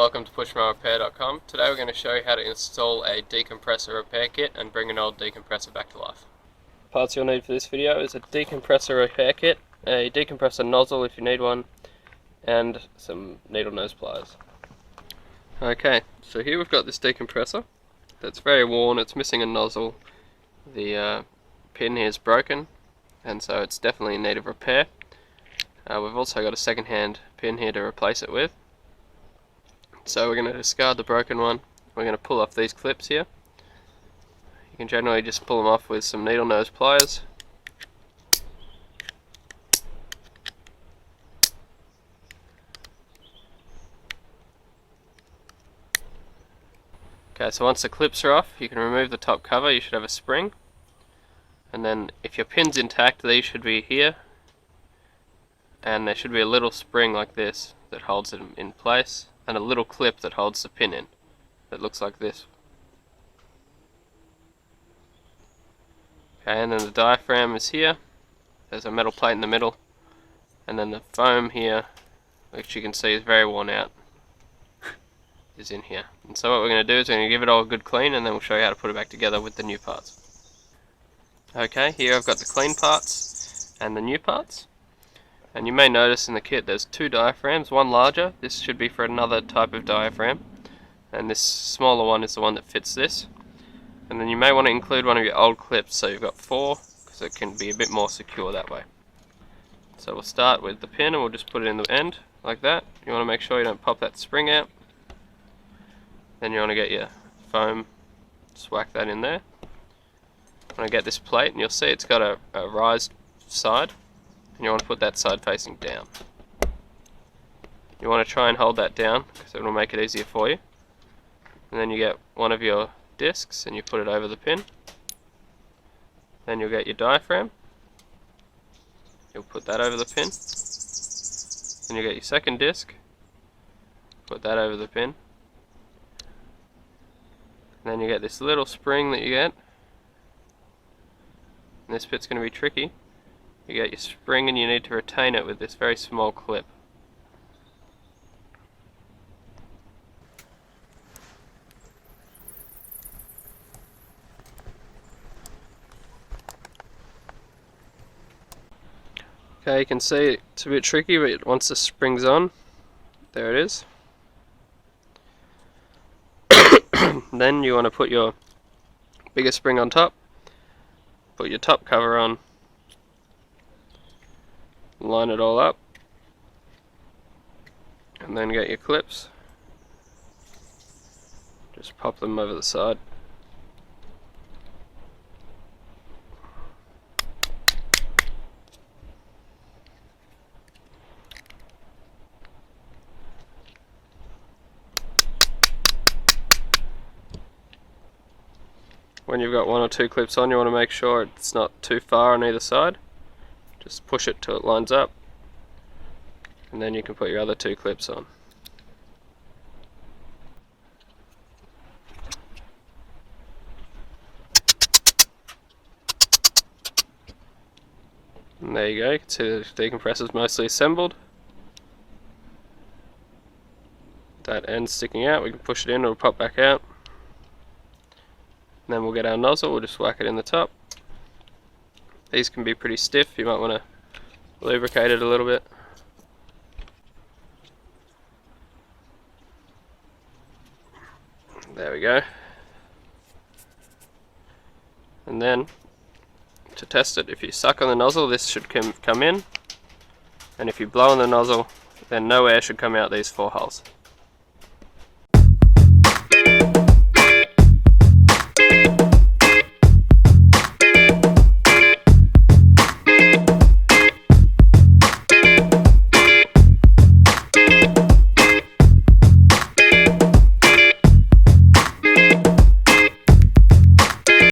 welcome to PushMowerRepair.com. Today we're going to show you how to install a decompressor repair kit and bring an old decompressor back to life. The parts you'll need for this video is a decompressor repair kit, a decompressor nozzle if you need one, and some needle nose pliers. Okay, so here we've got this decompressor that's very worn, it's missing a nozzle, the pin here is broken, and so it's definitely in need of repair. We've also got a second-hand pin here to replace it with. So we're going to discard the broken one. We're going to pull off these clips here. You can generally just pull them off with some needle nose pliers. Okay, so once the clips are off, you can remove the top cover. You should have a spring. And then if your pin's intact, these should be here. And there should be a little spring like this that holds it in place, and a little clip that holds the pin in, that looks like this. Okay, and then the diaphragm is here. There's a metal plate in the middle, and then the foam here, which you can see is very worn out, is in here. And so what we're going to do is we're going to give it all a good clean, and then we'll show you how to put it back together with the new parts. Okay, here I've got the clean parts and the new parts. And you may notice in the kit there's two diaphragms, one larger, this should be for another type of diaphragm, and this smaller one is the one that fits this. And then you may want to include one of your old clips, so you've got 4, because it can be a bit more secure that way. So we'll start with the pin and we'll just put it in the end, like that. You want to make sure you don't pop that spring out. Then you want to get your foam, just whack that in there. You want to get this plate, and you'll see it's got a raised side. And you want to put that side facing down. You want to try and hold that down because it will make it easier for you. And then you get one of your discs and you put it over the pin. Then you'll get your diaphragm. You'll put that over the pin. Then you get your second disc. Put that over the pin. And then you get this little spring that you get. And this bit's going to be tricky. You get your spring and you need to retain it with this very small clip. Okay, you can see it's a bit tricky, but once the spring's on, there it is. Then you want to put your bigger spring on top, put your top cover on, line it all up, and then get your clips, just pop them over the side. When you've got 1 or 2 clips on, you want to make sure it's not too far on either side. Just push it till it lines up, and then you can put your other 2 clips on. And there you go, you can see the decompressor is mostly assembled. That end sticking out, we can push it in, it'll pop back out. And then we'll get our nozzle, we'll just whack it in the top. These can be pretty stiff, you might want to lubricate it a little bit. There we go. And then, to test it, if you suck on the nozzle, this should come in. And if you blow on the nozzle, then no air should come out these 4 holes.